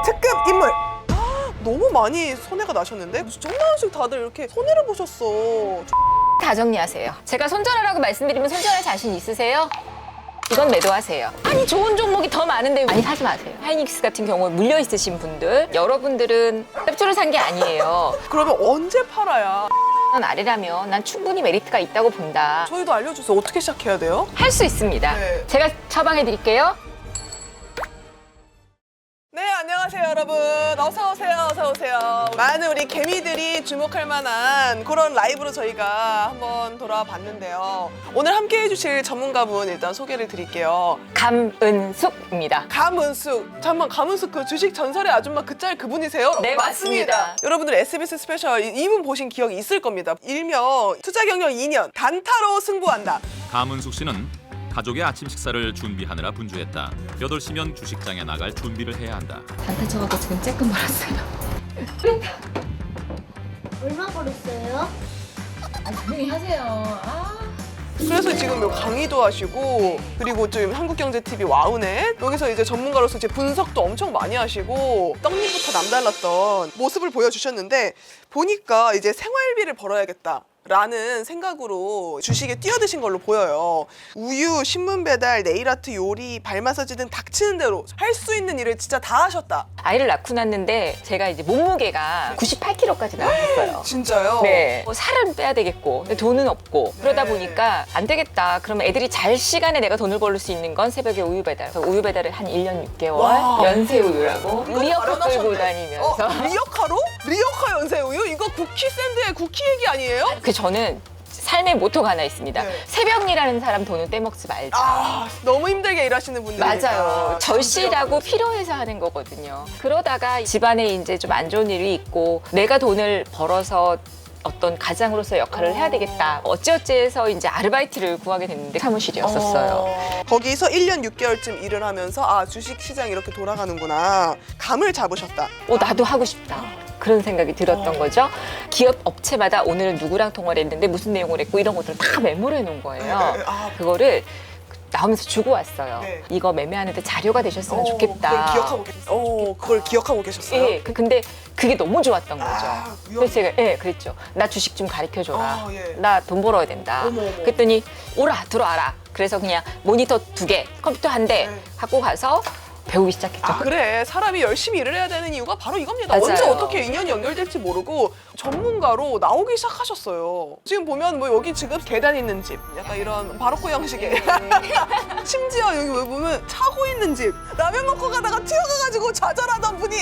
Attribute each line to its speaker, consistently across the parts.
Speaker 1: 특급 인물. 너무 많이 손해가 나셨는데? 정나은씩 다들 이렇게 손해를 보셨어.
Speaker 2: 다 정리하세요. 제가 손절하라고 말씀드리면 손절할 자신 있으세요? 이건 매도하세요. 아니 좋은 종목이 더 많은데 많이 사지 마세요. 하이닉스 같은 경우에 물려 있으신 분들, 여러분들은 짭조를 산 게 아니에요.
Speaker 1: 그러면 언제 팔아야?
Speaker 2: 아래라면 난 충분히 메리트가 있다고 본다.
Speaker 1: 저희도 알려주세요. 어떻게 시작해야 돼요?
Speaker 2: 할 수 있습니다.
Speaker 1: 네.
Speaker 2: 제가 처방해 드릴게요.
Speaker 1: 네, 안녕하세요, 여러분. 어서오세요, 어서오세요. 많은 우리 개미들이 주목할 만한 그런 라이브로 저희가 한번 돌아와 봤는데요. 오늘 함께 해주실 전문가분 일단 소개를 드릴게요.
Speaker 2: 감은숙입니다.
Speaker 1: 감은숙. 잠깐만, 감은숙 그 주식 전설의 아줌마 그 짤 그분이세요?
Speaker 2: 네, 맞습니다.
Speaker 1: 여러분들 SBS 스페셜 이분 보신 기억이 있을 겁니다. 일명 투자 경력 2년, 단타로 승부한다.
Speaker 3: 감은숙 씨는 가족의 아침 식사를 준비하느라 분주했다. 8시면 주식장에 나갈 준비를 해야 한다.
Speaker 2: 단타 쳐갖고 지금 쬐끔 벌었어요.
Speaker 4: 얼마 벌었어요?
Speaker 2: 조용히 하세요.
Speaker 1: 그래서 지금 뭐 강의도 하시고 그리고 좀 한국경제TV 와우넷 여기서 이제 전문가로서 이제 분석도 엄청 많이 하시고 떡잎부터 남달랐던 모습을 보여주셨는데 보니까 이제 생활비를 벌어야겠다. 라는 생각으로 주식에 뛰어드신 걸로 보여요. 우유, 신문 배달, 네일아트, 요리, 발 마사지 등 닥치는 대로 할 수 있는 일을 진짜 다 하셨다.
Speaker 2: 아이를 낳고 났는데 제가 이제 몸무게가 98kg까지 나왔어요.
Speaker 1: 진짜요?
Speaker 2: 네. 살은 빼야 되겠고 근데 돈은 없고 그러다 보니까 안 되겠다. 그러면 애들이 잘 시간에 내가 돈을 벌 수 있는 건 새벽에 우유 배달. 그래서 우유 배달을 한 1년 6개월
Speaker 1: 와.
Speaker 2: 연세 우유라고
Speaker 1: 이거
Speaker 2: 리어커
Speaker 1: 마련하셨네.
Speaker 2: 끌고 다니면서
Speaker 1: 리어카로? 리어카 연세우유? 이거 쿠키 샌드의 쿠키 얘기 아니에요?
Speaker 2: 저는 삶의 모토가 하나 있습니다.
Speaker 1: 네.
Speaker 2: 새벽 일하는 사람 돈은 떼먹지 말자.
Speaker 1: 아, 너무 힘들게 일하시는 분들.
Speaker 2: 맞아요. 절실하고 필요해서 하는 거거든요. 그러다가 집안에 이제 좀 안 좋은 일이 있고 내가 돈을 벌어서 어떤 가장으로서 역할을 해야 되겠다. 어찌어찌해서 이제 아르바이트를 구하게 됐는데 사무실이었었어요.
Speaker 1: 거기서 1년 6개월쯤 일을 하면서 아, 주식 시장이 이렇게 돌아가는구나. 감을 잡으셨다.
Speaker 2: 나도 하고 싶다. 그런 생각이 들었던 거죠. 기업 업체마다 오늘은 누구랑 통화를 했는데 무슨 내용을 했고 이런 것들을 다 메모를 해놓은 거예요.
Speaker 1: 네, 아.
Speaker 2: 그거를 나오면서 주고 왔어요.
Speaker 1: 네.
Speaker 2: 이거 매매하는데 자료가 되셨으면
Speaker 1: 그걸
Speaker 2: 좋겠다.
Speaker 1: 기억하고 계셨어요. 그걸 기억하고 계셨어요?
Speaker 2: 예, 근데 그게 너무 좋았던 거죠.
Speaker 1: 아,
Speaker 2: 그래서 제가 그랬죠. 나 주식 좀 가르쳐줘라.
Speaker 1: 예.
Speaker 2: 나 돈 벌어야 된다.
Speaker 1: 어머, 어머.
Speaker 2: 그랬더니 오라 들어와라. 그래서 그냥 모니터 2개, 컴퓨터 1대
Speaker 1: 네.
Speaker 2: 갖고 가서 배우기 시작했죠.
Speaker 1: 아, 그래. 사람이 열심히 일을 해야 되는 이유가 바로 이겁니다.
Speaker 2: 맞아요.
Speaker 1: 언제 어떻게 인연이 연결될지 모르고 전문가로 나오기 시작하셨어요. 지금 보면 뭐 여기 지금 계단 있는 집, 약간 이런 바로코 형식의 심지어 여기 왜 보면 차고 있는 집, 라면 먹고 가다가 튀어가가지고 좌절하던 분이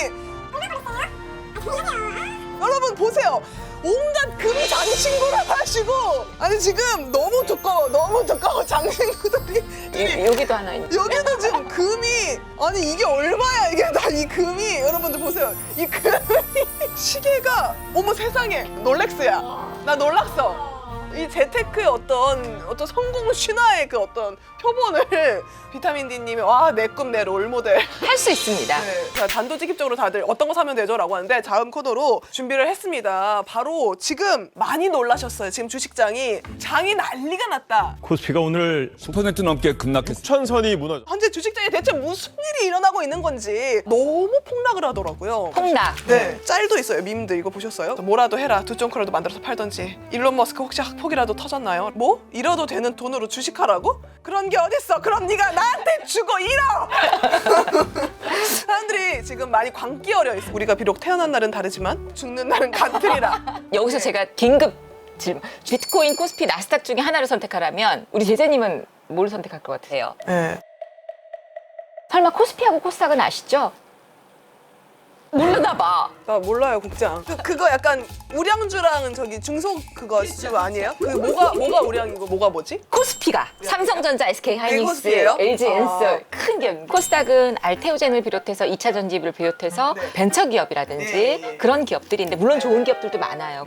Speaker 1: 여러분 보세요. 온갖 금 장신구를 하시고 아니 지금 너무 두꺼워 장신구들이
Speaker 2: 여기도 하나 있는.
Speaker 1: 여기도 지금 금이 아니 이게 얼마야 이게 다 이 금이 여러분들 보세요 이 금이 시계가 어머 세상에 롤렉스야 나 놀랐어 이 재테크의 어떤 성공 신화의 그 어떤 표본을 비타민 D님이 와 내 꿈 내 롤모델
Speaker 2: 할 수 있습니다.
Speaker 1: 네, 자, 단도직입적으로 다들 어떤 거 사면 되죠? 라고 하는데 다음 코너로 준비를 했습니다. 바로 지금 많이 놀라셨어요. 지금 주식장이 장이 난리가 났다.
Speaker 5: 코스피가 오늘 10% 넘게 급락했습니다.
Speaker 6: 천선이 무너져.
Speaker 1: 현재 주식장에 대체 무슨 일이 일어나고 있는 건지 너무 폭락을 하더라고요.
Speaker 2: 폭락.
Speaker 1: 네, 짤도 있어요. 밈들 이거 보셨어요? 뭐라도 해라. 두 쫑크라도 만들어서 팔던지. 일론 머스크 혹시 학폭이라도 터졌나요? 뭐? 잃어도 되는 돈으로 주식하라고? 그런 게 어딨어? 그럼 네가 나한테 주고 잃어! 사람들이 지금 많이 광기 어려 있어. 우리가 비록 태어난 날은 다르지만 죽는 날은 같으리라.
Speaker 2: 여기서 제가 긴급 질문. 비트코인, 코스피, 나스닥 중에 하나를 선택하라면 우리 제재님은 뭘 선택할 것 같아요?
Speaker 1: 네.
Speaker 2: 설마 코스피하고 코스닥은 아시죠? 모르나 봐.
Speaker 1: 나 몰라요, 국장. 그거 약간 우량주랑 저기 중소 그거 주 아니에요? 그 뭐가 우량이고 뭐가 뭐지?
Speaker 2: 코스피가 삼성전자, SK 하이닉스,
Speaker 1: 코스피예요?
Speaker 2: LG 엔솔
Speaker 1: 아.
Speaker 2: 큰 기업. 코스닥은 알테오젠을 비롯해서 2차 전지를 비롯해서
Speaker 1: 네.
Speaker 2: 벤처 기업이라든지
Speaker 1: 네.
Speaker 2: 그런 기업들인데 물론 좋은 기업들도 많아요.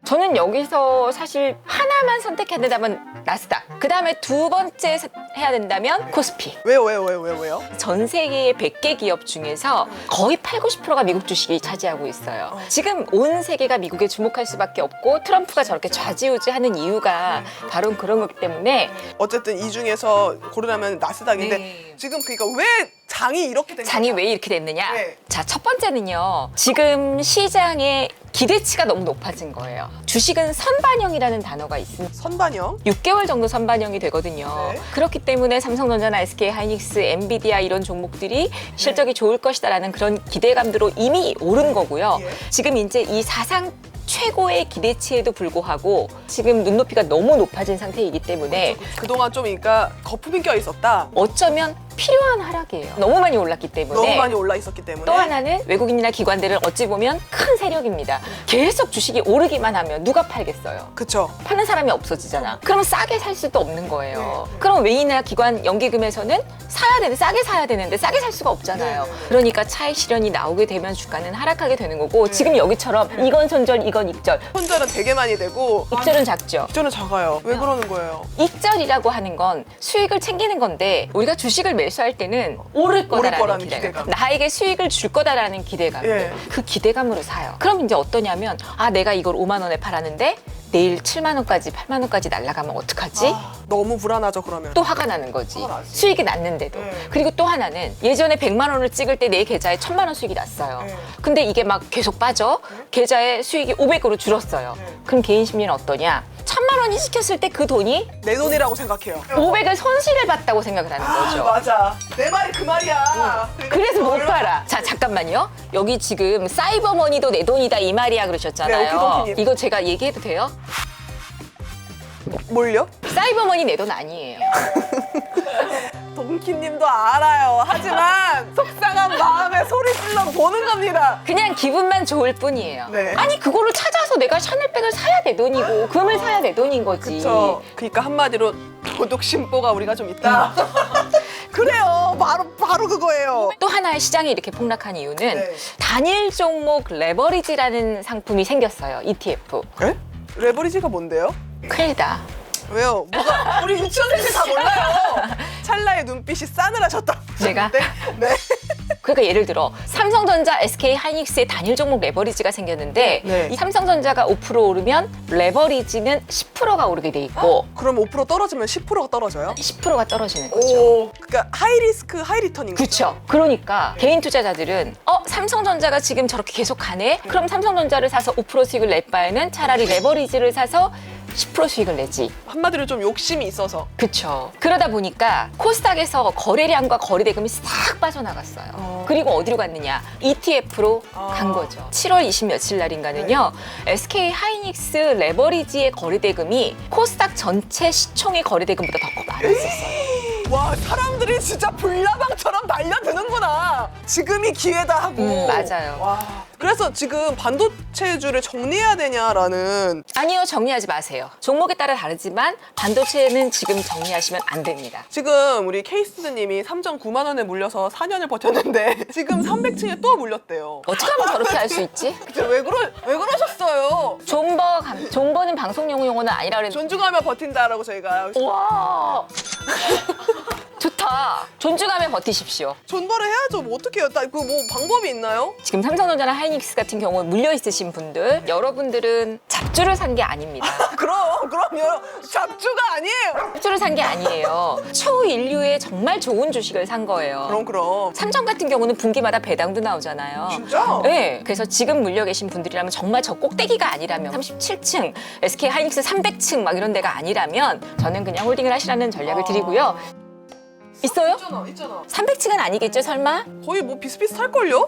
Speaker 2: 저는 여기서 사실 하나만 선택해야 된다면 나스닥. 그 다음에 두 번째 해야 된다면 코스피.
Speaker 1: 왜요?
Speaker 2: 전 세계의 100개 기업 중에서 거의 80~90%가 미국 주식이 차지하고 있어요. 지금 온 세계가 미국에 주목할 수밖에 없고 트럼프가 저렇게 좌지우지하는 이유가 바로 그런 거기 때문에
Speaker 1: 어쨌든 이 중에서 고르라면 나스닥인데
Speaker 2: 네.
Speaker 1: 지금 그러니까 왜 장이 이렇게 된
Speaker 2: 장이
Speaker 1: 거죠?
Speaker 2: 왜 이렇게 됐느냐?
Speaker 1: 네.
Speaker 2: 자, 첫 번째는요. 지금 시장의 기대치가 너무 높아진 거예요. 주식은 선반영이라는 단어가 있습니다.
Speaker 1: 선반영.
Speaker 2: 6개월 정도 선반영이 되거든요.
Speaker 1: 네.
Speaker 2: 그렇기 때문에 삼성전자나 SK하이닉스, 엔비디아 이런 종목들이 실적이 좋을 것이다라는 그런 기대감으로 이미 오른 거고요.
Speaker 1: 예.
Speaker 2: 지금 이제 이 사상 최고의 기대치에도 불구하고 지금 눈높이가 너무 높아진 상태이기 때문에
Speaker 1: 그동안 좀 그러니까 거품이 껴 있었다.
Speaker 2: 어쩌면 필요한 하락이에요. 너무 많이 올랐기 때문에.
Speaker 1: 너무 많이 올라 있었기 때문에.
Speaker 2: 또 하나는 외국인이나 기관들은 어찌 보면 큰 세력입니다. 계속 주식이 오르기만 하면 누가 팔겠어요?
Speaker 1: 그쵸.
Speaker 2: 파는 사람이 없어지잖아. 그럼 싸게 살 수도 없는 거예요. 그럼 외인이나 기관 연기금에서는 사야 되는데 싸게 사야 되는데 싸게 살 수가 없잖아요. 그러니까 차익 실현이 나오게 되면 주가는 하락하게 되는 거고 지금 여기처럼 이건 손절 이건 익절.
Speaker 1: 손절은 되게 많이 되고
Speaker 2: 익절은 작죠.
Speaker 1: 익절은 작아요. 왜 그러는 거예요?
Speaker 2: 익절이라고 하는 건 수익을 챙기는 건데 우리가 주식을 매수할 때는 오를 거다라는
Speaker 1: 거라는
Speaker 2: 기대감.
Speaker 1: 기대감.
Speaker 2: 나에게 수익을 줄 거다라는 기대감.
Speaker 1: 예.
Speaker 2: 그 기대감으로 사요. 그럼 이제 어떠냐면 아 내가 이걸 5만 원에 팔았는데 내일 7만 원까지 8만 원까지 날아가면 어떡하지?
Speaker 1: 아, 너무 불안하죠 그러면.
Speaker 2: 또 화가 나는 거지.
Speaker 1: 화가 나지.
Speaker 2: 수익이 났는데도.
Speaker 1: 네.
Speaker 2: 그리고 또 하나는 예전에 100만 원을 찍을 때 내 계좌에 1000만 원 수익이 났어요.
Speaker 1: 네.
Speaker 2: 근데 이게 막 계속 빠져. 계좌에 수익이 500으로 줄었어요.
Speaker 1: 네.
Speaker 2: 그럼 개인 심리는 어떠냐? 1000만 원이 시켰을 때 그 돈이
Speaker 1: 내 돈이라고 생각해요.
Speaker 2: 500을 손실을 봤다고 생각을 하는 거죠.
Speaker 1: 맞아. 내 말이 그 말이야.
Speaker 2: 그래서 못 팔아. 자, 잠깐만요. 여기 지금 사이버머니도 내 돈이다 이 말이야
Speaker 1: 네,
Speaker 2: 그러셨잖아요.
Speaker 1: 오키도키님.
Speaker 2: 이거 제가 얘기해도 돼요?
Speaker 1: 뭘요?
Speaker 2: 사이버머니 내 돈 아니에요.
Speaker 1: 동키님도 알아요. 하지만 속상한 마음에 소리 질러 보는 겁니다.
Speaker 2: 그냥 기분만 좋을 뿐이에요.
Speaker 1: 네.
Speaker 2: 아니 그거를 찾아서 내가 샤넬백을 사야 내 돈이고 금을 사야 내 돈인 거지.
Speaker 1: 그쵸. 그러니까 한마디로 도덕 심보가 우리가 좀 있다. 그래요. 바로 그거예요.
Speaker 2: 또 하나의 시장이 이렇게 폭락한 이유는
Speaker 1: 네.
Speaker 2: 단일 종목 레버리지라는 상품이 생겼어요. ETF.
Speaker 1: 에? 레버리지가 뭔데요?
Speaker 2: 큰일이다.
Speaker 1: 왜요? 뭐가 우리 유치원생들 다 몰라요. 찰나의 눈빛이 싸늘하셨다.
Speaker 2: 내가?
Speaker 1: 네.
Speaker 2: 그러니까 예를 들어 삼성전자, SK하이닉스의 단일 종목 레버리지가 생겼는데
Speaker 1: 네.
Speaker 2: 이 삼성전자가 5% 오르면 레버리지는 10%가 오르게 돼 있고
Speaker 1: 그럼 5% 떨어지면 10%가 떨어져요?
Speaker 2: 10%가 떨어지는 거죠.
Speaker 1: 오. 그러니까 하이 리스크 하이 리턴인 거죠.
Speaker 2: 그렇죠. 그러니까 개인 투자자들은 삼성전자가 지금 저렇게 계속 가네? 그럼 삼성전자를 사서 5% 수익을 낼 바에는 차라리 레버리지를 사서 10% 수익을 내지.
Speaker 1: 한마디로 좀 욕심이 있어서.
Speaker 2: 그렇죠. 그러다 보니까 코스닥에서 거래량과 거래대금이 싹 빠져나갔어요. 그리고 어디로 갔느냐? ETF로 간 거죠. 7월 20 며칠 날인가는요. SK 하이닉스 레버리지의 거래대금이 코스닥 전체 시총의 거래대금보다 더 많았었어요.
Speaker 1: 와, 사람들이 진짜 불나방처럼 달려드는구나. 지금이 기회다 하고.
Speaker 2: 맞아요.
Speaker 1: 와. 그래서 지금 반도체주를 정리해야 되냐라는.
Speaker 2: 아니요, 정리하지 마세요. 종목에 따라 다르지만 반도체는 지금 정리하시면 안 됩니다.
Speaker 1: 지금 우리 케이스님이 3.9만 원에 물려서 4년을 버텼는데 지금 300층에 또 물렸대요.
Speaker 2: 어떻게 하면 저렇게 할 수 있지?
Speaker 1: 진짜 왜 그러셨어요?
Speaker 2: 존버는 방송용 용어는 아니라 그랬는데
Speaker 1: 존중하며 버틴다라고 저희가.
Speaker 2: 와 좋다. 존중하며 버티십시오.
Speaker 1: 존버를 해야죠. 뭐 어떻게 해요? 그 뭐 방법이 있나요?
Speaker 2: 지금 삼성전자나 하이닉스 같은 경우 물려 있으신 분들, 여러분들은 잡주를 산 게 아닙니다.
Speaker 1: 그럼요. 잡주가 아니에요.
Speaker 2: 잡주를 산 게 아니에요. 초인류의 정말 좋은 주식을 산 거예요.
Speaker 1: 그럼.
Speaker 2: 삼성 같은 경우는 분기마다 배당도 나오잖아요.
Speaker 1: 진짜?
Speaker 2: 네. 그래서 지금 물려 계신 분들이라면 정말 저 꼭대기가 아니라면 37층, SK 하이닉스 300층 막 이런 데가 아니라면 저는 그냥 홀딩을 하시라는 전략을 드리고요. 있어요?
Speaker 1: 있잖아.
Speaker 2: 300층은 아니겠죠, 설마?
Speaker 1: 거의 뭐 비슷비슷할걸요?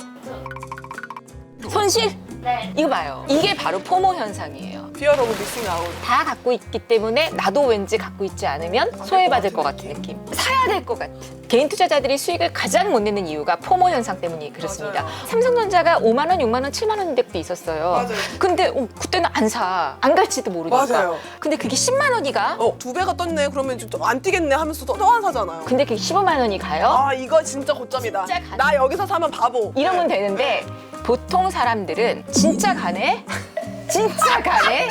Speaker 2: 손실?
Speaker 4: 네.
Speaker 2: 이거 봐요. 이게 바로 포모 현상이에요.
Speaker 1: Fear of missing out.
Speaker 2: 다 갖고 있기 때문에 나도 왠지 갖고 있지 않으면 소외받을 것 같은 느낌. 사야 될 것 같은. 개인 투자자들이 수익을 가장 못 내는 이유가 포모 현상 때문이 그렇습니다.
Speaker 1: 맞아요.
Speaker 2: 삼성전자가 5만 원, 6만 원, 7만 원인 적도 있었어요.
Speaker 1: 맞아요.
Speaker 2: 근데 그때는 안 사. 안 갈지도 모르니까.
Speaker 1: 맞아요.
Speaker 2: 근데 그게 10만 원이 가?
Speaker 1: 2배가 떴네. 그러면 좀 안 뛰겠네 하면서 또 안 사잖아요.
Speaker 2: 근데 그게 15만 원이 가요?
Speaker 1: 아, 이거 진짜 고점이다.
Speaker 2: 진짜 가네.
Speaker 1: 나 여기서 사면 바보.
Speaker 2: 이러면 되는데 보통 사람들은 진짜 가네? 진짜 가네?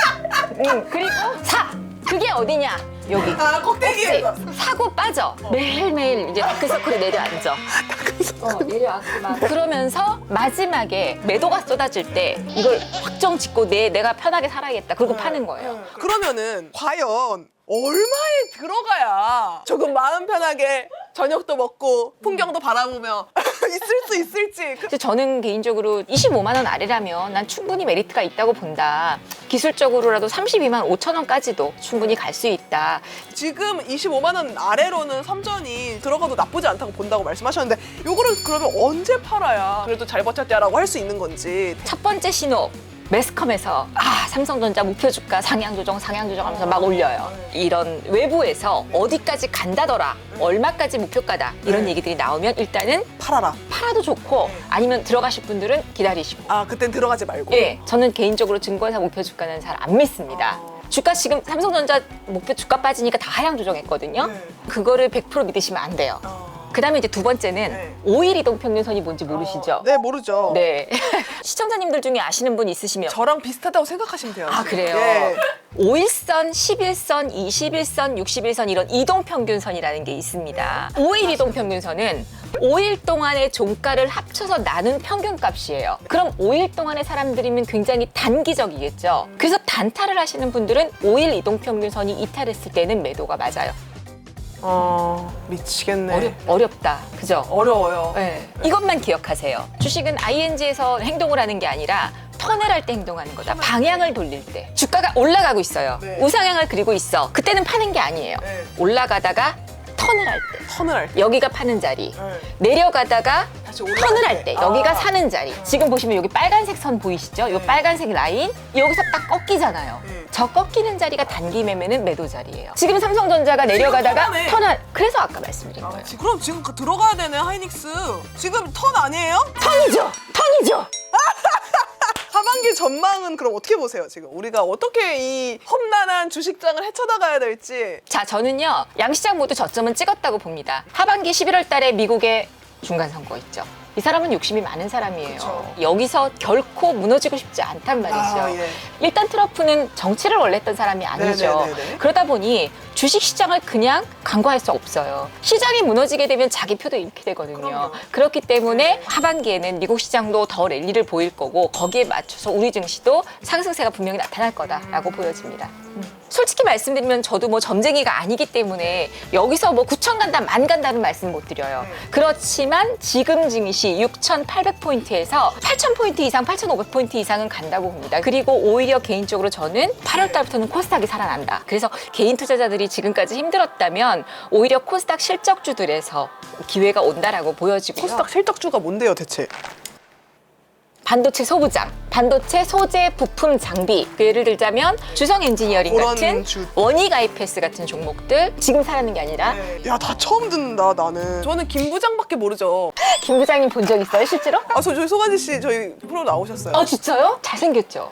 Speaker 2: 그리고 사! 그게 어디냐? 여기.
Speaker 1: 아, 꼭대기에서.
Speaker 2: 사고 빠져. 매일매일 이제 다크서클에 내려앉아. 내려앉고 막. 그러면서 마지막에 매도가 쏟아질 때 이걸 확정 짓고 내가 편하게 살아야겠다. 그러고 파는 거예요.
Speaker 1: 그러면은 과연 얼마에 들어가야 조금 마음 편하게 저녁도 먹고 풍경도 바라보며 있을 수 있을지.
Speaker 2: 그래서 저는 개인적으로 25만 원 아래라면 난 충분히 메리트가 있다고 본다. 기술적으로라도 32만 5천 원까지도 충분히 갈 수 있다.
Speaker 1: 지금 25만 원 아래로는 섬전이 들어가도 나쁘지 않다고 본다고 말씀하셨는데 요거를 그러면 언제 팔아야 그래도 잘 버텼다라고 할 수 있는 건지.
Speaker 2: 첫 번째 신호 매스컴에서 삼성전자 목표 주가 상향 조정 하면서 막 올려요. 이런 외부에서 어디까지 간다더라, 얼마까지 목표가다 이런 얘기들이 나오면 일단은
Speaker 1: 팔아라.
Speaker 2: 팔아도 좋고 아니면 들어가실 분들은 기다리시고.
Speaker 1: 아, 그땐 들어가지 말고.
Speaker 2: 예, 저는 개인적으로 증권사 목표 주가는 잘 안 믿습니다. 주가 지금 삼성전자 목표 주가 빠지니까 다 하향 조정했거든요.
Speaker 1: 네.
Speaker 2: 그거를 100% 믿으시면 안 돼요. 그다음에 이제 두 번째는
Speaker 1: 네.
Speaker 2: 5일 이동 평균선이 뭔지 모르시죠?
Speaker 1: 네, 모르죠.
Speaker 2: 네. 시청자님들 중에 아시는 분 있으시면
Speaker 1: 저랑 비슷하다고 생각하시면 돼요.
Speaker 2: 아, 그래요?
Speaker 1: 예.
Speaker 2: 5일선, 11선, 21선, 61선 이런 이동평균선이라는 게 있습니다. 5일 이동평균선은 5일 동안의 종가를 합쳐서 나눈 평균값이에요. 그럼 5일 동안의 사람들이면 굉장히 단기적이겠죠. 그래서 단타를 하시는 분들은 5일 이동평균선이 이탈했을 때는 매도가 맞아요.
Speaker 1: 미치겠네.
Speaker 2: 어렵다. 그죠?
Speaker 1: 어려워요.
Speaker 2: 네. 이것만 기억하세요. 주식은 ING에서 행동을 하는 게 아니라 턴을 할 때 행동하는 거다. 방향을 돌릴 때. 주가가 올라가고 있어요.
Speaker 1: 네.
Speaker 2: 우상향을 그리고 있어. 그때는 파는 게 아니에요.
Speaker 1: 네.
Speaker 2: 올라가다가 턴을 할 때.
Speaker 1: 턴을 할 때.
Speaker 2: 여기가 파는 자리.
Speaker 1: 네.
Speaker 2: 내려가다가
Speaker 1: 다시 올라갈
Speaker 2: 턴을 할 때. 여기가
Speaker 1: 아.
Speaker 2: 사는 자리. 지금 보시면 여기 빨간색 선 보이시죠? 이 빨간색 라인. 여기서 딱 꺾이잖아요. 저 꺾이는 자리가 단기 매매는 매도 자리예요. 지금 삼성전자가 내려가다가
Speaker 1: 턴하네.
Speaker 2: 턴을. 그래서 아까 말씀드린 거예요.
Speaker 1: 그럼 지금 들어가야 되네, 하이닉스. 지금 턴 아니에요?
Speaker 2: 턴이죠. 턴이죠.
Speaker 1: 하반기 전망은 그럼 어떻게 보세요, 지금? 우리가 어떻게 이 험난한 주식장을 헤쳐나가야 될지.
Speaker 2: 자, 저는요, 양시장 모두 저점은 찍었다고 봅니다. 하반기 11월 달에 미국의 중간선거 있죠. 이 사람은 욕심이 많은 사람이에요.
Speaker 1: 그쵸.
Speaker 2: 여기서 결코 무너지고 싶지 않단 말이죠.
Speaker 1: 아, 예.
Speaker 2: 일단 트럼프는 정치를 원래 했던 사람이 아니죠.
Speaker 1: 네네네네.
Speaker 2: 그러다 보니 주식시장을 그냥 간과할 수 없어요. 시장이 무너지게 되면 자기 표도 잃게 되거든요.
Speaker 1: 그럼요.
Speaker 2: 그렇기 때문에 하반기에는 미국 시장도 더 랠리를 보일 거고 거기에 맞춰서 우리 증시도 상승세가 분명히 나타날 거다라고 보여집니다. 솔직히 말씀드리면 저도 뭐 점쟁이가 아니기 때문에 여기서 뭐 9천 간다, 만 간다는 말씀 못 드려요. 그렇지만 지금 증시 6,800포인트에서 8,000포인트 이상, 8,500포인트 이상은 간다고 봅니다. 그리고 오히려 개인적으로 저는 8월 달부터는 코스닥이 살아난다. 그래서 개인 투자자들이 지금까지 힘들었다면 오히려 코스닥 실적주들에서 기회가 온다라고 보여지고요.
Speaker 1: 코스닥 실적주가 뭔데요, 대체?
Speaker 2: 반도체 소부장, 반도체 소재 부품 장비. 예를 들자면 주성 엔지니어링
Speaker 1: 그런
Speaker 2: 같은 원익 아이패스 같은 종목들 지금 사라는 게 아니라
Speaker 1: 야, 다 처음 듣는다, 나는. 저는 김 부장밖에 모르죠.
Speaker 2: 김 부장님 본 적 있어요, 실제로?
Speaker 1: 아, 저희 소가지 씨 저희 프로 나오셨어요.
Speaker 2: 진짜요? 잘생겼죠?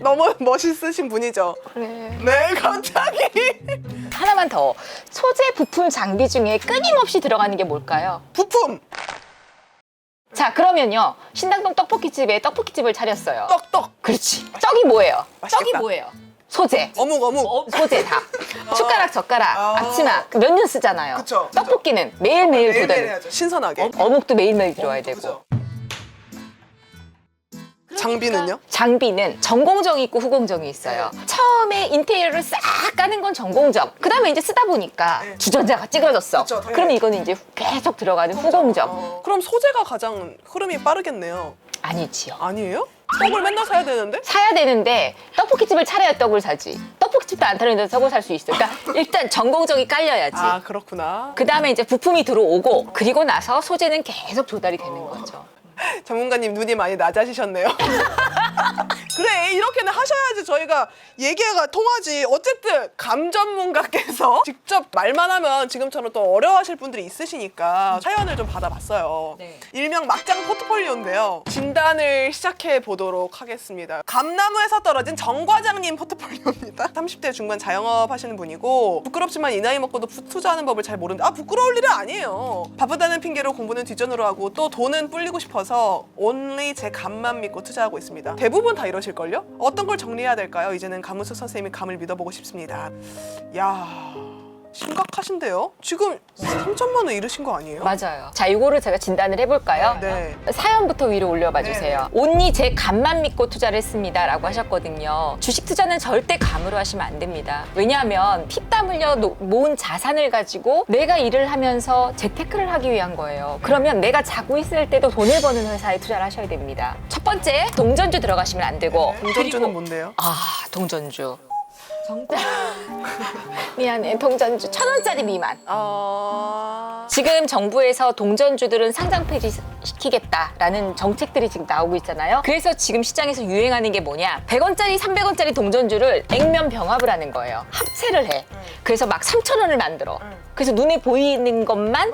Speaker 1: 너무 멋있으신 분이죠.
Speaker 2: 그래.
Speaker 1: 네, 갑자기.
Speaker 2: 하나만 더. 소재 부품 장비 중에 끊임없이 들어가는 게 뭘까요?
Speaker 1: 부품,
Speaker 2: 자, 그러면요. 신당동 떡볶이집에 떡볶이집을 차렸어요.
Speaker 1: 떡떡,
Speaker 2: 그렇지. 떡이 뭐예요?
Speaker 1: 맛있겠다.
Speaker 2: 떡이 뭐예요? 소재.
Speaker 1: 어묵.
Speaker 2: 소재 다. 숟가락, 젓가락,
Speaker 1: 아.
Speaker 2: 앞치마 몇 년 쓰잖아요.
Speaker 1: 그쵸.
Speaker 2: 떡볶이는 매일매일
Speaker 1: 매일매일
Speaker 2: 도전.
Speaker 1: 해야죠. 신선하게.
Speaker 2: 어묵도 매일매일 들어와야 되고.
Speaker 1: 그죠. 장비는요?
Speaker 2: 장비는 전공정이 있고 후공정이 있어요. 처음에 인테리어를 싹 까는 건 전공정. 그 다음에 이제 쓰다 보니까
Speaker 1: 네.
Speaker 2: 주전자가 찌그러졌어.
Speaker 1: 그쵸, 당연히.
Speaker 2: 그러면 이거는 이제 계속 들어가는 후공정.
Speaker 1: 그럼 소재가 가장 흐름이 빠르겠네요.
Speaker 2: 아니지요.
Speaker 1: 아니에요? 떡을 맨날 사야 되는데?
Speaker 2: 사야 되는데 떡볶이집을 차려야 떡을 사지. 떡볶이집도 안 차리는데 떡을 살 수 있어요. 그러니까 일단 전공정이 깔려야지.
Speaker 1: 아, 그렇구나.
Speaker 2: 그 다음에 이제 부품이 들어오고 그리고 나서 소재는 계속 조달이 되는 거죠.
Speaker 1: 전문가님 눈이 많이 낮아지셨네요. 그래, 이렇게는 하셔야지 저희가 얘기가 통하지. 어쨌든 감 전문가께서 직접 말만 하면 지금처럼 또 어려워하실 분들이 있으시니까 사연을 좀 받아봤어요.
Speaker 2: 네.
Speaker 1: 일명 막장 포트폴리오인데요. 진단을 시작해 보도록 하겠습니다. 감나무에서 떨어진 정 과장님 포트폴리오입니다. 30대 중반 자영업 하시는 분이고 부끄럽지만 이 나이 먹고도 투자하는 법을 잘 모르는데 부끄러울 일은 아니에요. 바쁘다는 핑계로 공부는 뒷전으로 하고 또 돈은 불리고 싶어서 only 제 감만 믿고 투자하고 있습니다. 대부분 다 이러실걸요? 어떤 걸 정리해야 될까요? 이제는 감우수 선생님이 감을 믿어보고 싶습니다. 야, 심각하신데요? 지금 3천만 원 잃으신 거 아니에요?
Speaker 2: 맞아요. 자, 이거를 제가 진단을 해볼까요?
Speaker 1: 네.
Speaker 2: 사연부터 위로 올려봐 주세요. 온리 제 감만 믿고 투자를 했습니다 라고 하셨거든요. 주식 투자는 절대 감으로 하시면 안 됩니다. 왜냐하면 피땀 흘려 모은 자산을 가지고 내가 일을 하면서 재테크를 하기 위한 거예요. 그러면 내가 자고 있을 때도 돈을 버는 회사에 투자를 하셔야 됩니다. 첫 번째, 동전주 들어가시면 안 되고.
Speaker 1: 동전주는 뭔데요?
Speaker 2: 아, 동전주. 미안해, 동전주 1,000원짜리 미만. 지금 정부에서 동전주들은 상장 폐지시키겠다라는 정책들이 지금 나오고 있잖아요. 그래서 지금 시장에서 유행하는 게 뭐냐? 100원짜리, 300원짜리 동전주를 액면 병합을 하는 거예요. 합체를 해. 그래서 막 3,000원을 만들어. 그래서 눈에 보이는 것만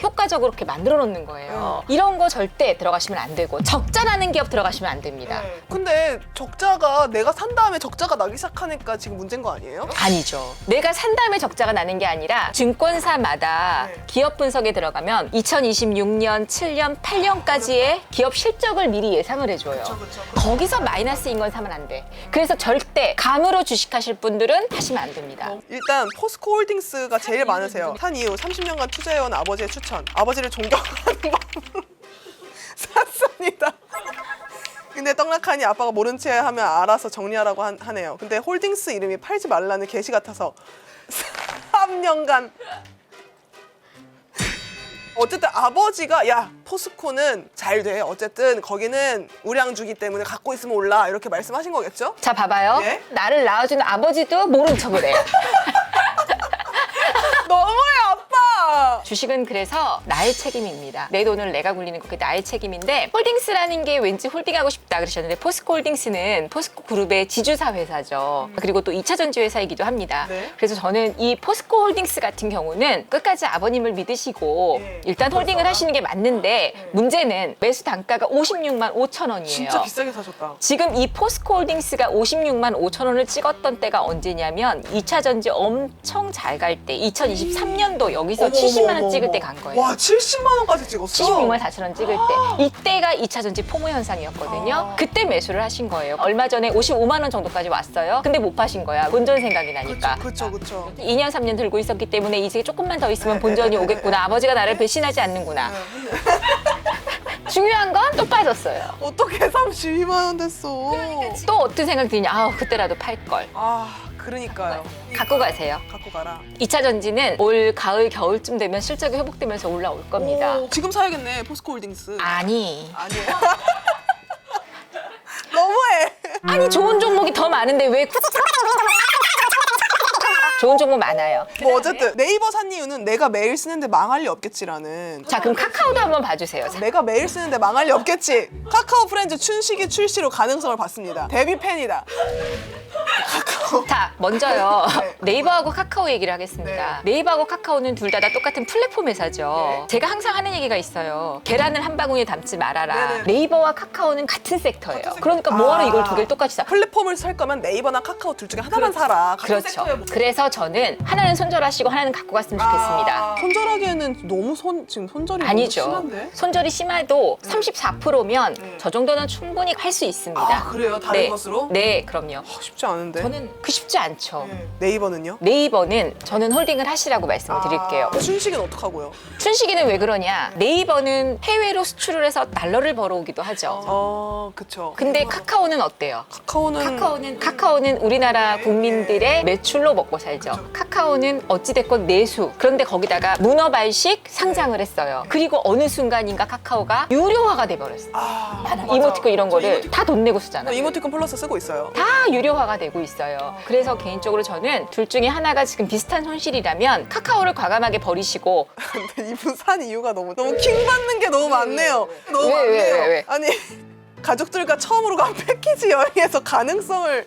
Speaker 2: 효과적으로 이렇게 만들어 놓는 거예요. 이런 거 절대 들어가시면 안 되고 적자라는 기업 들어가시면 안 됩니다.
Speaker 1: 근데 적자가 내가 산 다음에 적자가 나기 시작하니까 지금 문제인 거 아니에요?
Speaker 2: 아니죠. 내가 산 다음에 적자가 나는 게 아니라 증권사마다 기업 분석에 들어가면 2026년, 7년, 8년까지의 기업 실적을 미리 예상을 해줘요. 거기서 마이너스인 건 사면 안 돼. 그래서 절대 감으로 주식하실 분들은 하시면 안 됩니다.
Speaker 1: 일단 포스코홀딩스가 제일 많으세요. 산 이후 30년간 투자해온 아버지의 추천. 아버지를 존경하는 마음으로 샀습니다. 근데 떡락하니 아빠가 모른 채 하면 알아서 정리하라고 하네요. 근데 홀딩스 이름이 팔지 말라는 게시 같아서 3년간 어쨌든 아버지가 야 포스코는 잘 돼. 어쨌든 거기는 우량주기 때문에 갖고 있으면 올라 이렇게 말씀하신 거겠죠?
Speaker 2: 자, 봐봐요.
Speaker 1: 예?
Speaker 2: 나를 낳아준 아버지도 모른 척을 해요.
Speaker 1: 너무해 아빠.
Speaker 2: 주식은 그래서 나의 책임입니다. 내 돈을 내가 굴리는 거 그게 나의 책임인데 홀딩스라는 게 왠지 홀딩하고 싶다 그러셨는데 포스코 홀딩스는 포스코 그룹의 지주사 회사죠. 그리고 또 2차 전지 회사이기도 합니다.
Speaker 1: 네.
Speaker 2: 그래서 저는 이 포스코 홀딩스 같은 경우는 끝까지 아버님을 믿으시고
Speaker 1: 네.
Speaker 2: 일단 홀딩을 하시는 게 맞는데 문제는 매수 단가가 56만 5천 원이에요.
Speaker 1: 진짜 비싸게 사셨다.
Speaker 2: 지금 이 포스코 홀딩스가 56만 5천 원을 찍었던 때가 언제냐면 2차 전지 엄청 잘 갈 때 2023년도 여기서 70만 원 찍을 때 간 거예요.
Speaker 1: 와 70만 원까지 찍었어?
Speaker 2: 76만 4천 원 찍을 때 이때가 2차 전지 포모 현상이었거든요. 그때 매수를 하신 거예요. 얼마 전에 55만 원 정도까지 왔어요. 근데 못 파신 거야. 본전 생각이 나니까.
Speaker 1: 그쵸.
Speaker 2: 2년 3년 들고 있었기 때문에 이제 조금만 더 있으면 본전이 오겠구나. 아버지가 나를 배신하지 않는구나. 중요한 건 또 빠졌어요.
Speaker 1: 어떻게 32만 원 됐어?
Speaker 2: 또 어떤 생각 드냐? 아, 그때라도 팔 걸.
Speaker 1: 아 그러니까요.
Speaker 2: 갖고 가세요.
Speaker 1: 갖고 가라.
Speaker 2: 2차 전지는 올 가을 겨울쯤 되면 실적이 회복되면서 올라올 겁니다.
Speaker 1: 오, 지금 사야겠네 포스코홀딩스.
Speaker 2: 아니.
Speaker 1: 아니에요. 너무해.
Speaker 2: 아니 좋은 종목이 더 많은데 왜 좋은 종목 많아요.
Speaker 1: 뭐 어쨌든 네이버 산 이유는 내가 매일 쓰는데 망할 리 없겠지라는.
Speaker 2: 자, 그럼 카카오도 한번 봐주세요.
Speaker 1: 내가 매일 쓰는데 망할 리 없겠지. 카카오 프렌즈 춘식이 출시로 가능성을 봤습니다. 데뷔 팬이다. 카카오.
Speaker 2: 자, 먼저요.
Speaker 1: 네.
Speaker 2: 네이버하고 카카오 얘기를 하겠습니다. 네이버하고 카카오는 둘 다 똑같은 플랫폼 회사죠. 제가 항상 하는 얘기가 있어요. 계란을 한 바구니에 담지 말아라.
Speaker 1: 네네.
Speaker 2: 네이버와 카카오는 같은 섹터예요. 그러니까 뭐하러 이걸 두 개를 똑같이 사?
Speaker 1: 플랫폼을 살 거면 네이버나 카카오 둘 중에 하나만 사라. 같은
Speaker 2: 그렇죠.
Speaker 1: 섹터에 뭐.
Speaker 2: 그래서 저는 하나는 손절하시고 하나는 갖고 갔으면 좋겠습니다.
Speaker 1: 손절하기에는 너무 지금 손절이
Speaker 2: 아니죠.
Speaker 1: 너무 심한데?
Speaker 2: 손절이 심해도 34%면 저 정도는 충분히 할 수 있습니다.
Speaker 1: 아 그래요? 다른
Speaker 2: 네.
Speaker 1: 것으로?
Speaker 2: 네, 그럼요.
Speaker 1: 쉽지 않은데.
Speaker 2: 저는 그 쉽지 않죠.
Speaker 1: 네이버는요?
Speaker 2: 네이버는 저는 홀딩을 하시라고 말씀을 드릴게요.
Speaker 1: 춘식이는 어떡하고요?
Speaker 2: 춘식이는 왜 그러냐? 네이버는 해외로 수출을 해서 달러를 벌어오기도 하죠.
Speaker 1: 그쵸.
Speaker 2: 근데 카카오는 어때요? 카카오는 우리나라 국민들의 매출로 먹고 살죠. 카카오는 어찌됐건 내수. 그런데 거기다가 문어발식 상장을 했어요. 그리고 어느 순간인가 카카오가 유료화가 돼버렸어요. 이모티콘 이런 거를 다 돈 내고 쓰잖아요.
Speaker 1: 이모티콘 플러스 쓰고 있어요.
Speaker 2: 다 유료화가 되고 있어요. 그래서 개인적으로 저는 둘 중에 하나가 지금 비슷한 손실이라면 카카오를 과감하게 버리시고.
Speaker 1: 근데 이분 산 이유가 너무 킹 받는 게 너무 많네요. 너무
Speaker 2: 왜,
Speaker 1: 많네요.
Speaker 2: 왜?
Speaker 1: 아니 가족들과 처음으로 간 패키지 여행에서 가능성을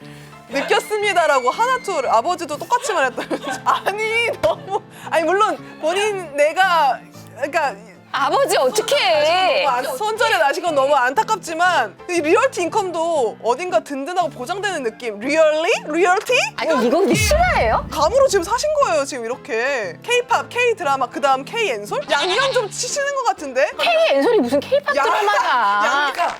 Speaker 1: 느꼈습니다라고 하나둘 아버지도 똑같이 말했다면서. 아니 물론 본인 내가 그러니까
Speaker 2: 아버지 어떡해.
Speaker 1: 손절에 나신 건 너무 안타깝지만 이 리얼티 인컴도 어딘가 든든하고 보장되는 느낌. 리얼티?
Speaker 2: 아니 이거 근데 실화예요?
Speaker 1: 감으로 지금 사신 거예요 지금 이렇게. K-팝, K-드라마, 그 다음 K-엔솔? 양념 좀 치시는 것 같은데?
Speaker 2: K 엔솔이 무슨 K-팝 드라마야.
Speaker 1: 그러니까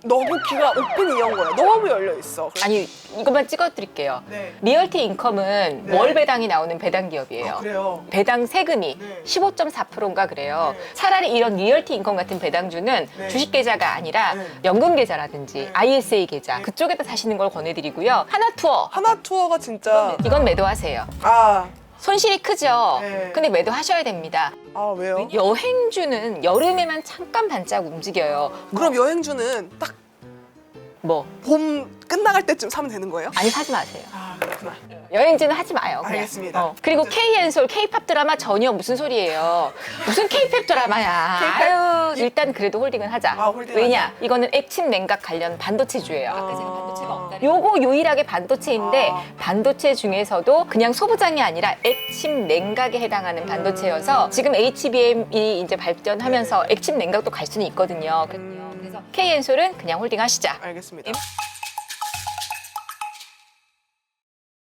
Speaker 1: 너무 귀가 오픈 이연 거야. 너무 열려 있어.
Speaker 2: 아니 이것만 찍어드릴게요.
Speaker 1: 네.
Speaker 2: 리얼티 인컴은
Speaker 1: 네.
Speaker 2: 월 배당이 나오는 배당 기업이에요.
Speaker 1: 아, 그래요.
Speaker 2: 배당 세금이
Speaker 1: 네.
Speaker 2: 15.4%인가 그래요.
Speaker 1: 네.
Speaker 2: 차라리 이런 리얼티 인컴 같은 배당주는
Speaker 1: 네.
Speaker 2: 주식 계좌가 아니라
Speaker 1: 네.
Speaker 2: 연금 계좌라든지
Speaker 1: 네.
Speaker 2: ISA 계좌
Speaker 1: 네.
Speaker 2: 그쪽에다 사시는 걸 권해드리고요. 하나투어
Speaker 1: 하나 투어가 진짜
Speaker 2: 이건 매도하세요.
Speaker 1: 아
Speaker 2: 손실이 크죠.
Speaker 1: 네.
Speaker 2: 근데 매도하셔야 됩니다.
Speaker 1: 왜요?
Speaker 2: 여행주는 여름에만 잠깐 반짝 움직여요.
Speaker 1: 그럼 여행주는 딱
Speaker 2: 뭐
Speaker 1: 봄 끝나갈 때쯤 사면 되는 거예요?
Speaker 2: 아니 사지 마세요.
Speaker 1: 아 그렇구나.
Speaker 2: 여행지는 하지 마요. 그냥.
Speaker 1: 알겠습니다.
Speaker 2: 그리고 K엔솔, K팝 드라마 전혀 무슨 소리예요. 무슨 K팝 드라마야. 아유, 일단 그래도 홀딩은 하자.
Speaker 1: 홀딩
Speaker 2: 왜냐? 이거는 액침 냉각 관련 반도체주예요. 아까 제가 반도체가 없다. 요거 유일하게 반도체인데 반도체 중에서도 그냥 소부장이 아니라 액침 냉각에 해당하는 반도체여서 지금 HBM이 이제 발전하면서 액침 냉각도 갈 수는 있거든요. 그래서 K엔솔은 그냥 홀딩하시자.
Speaker 1: 알겠습니다.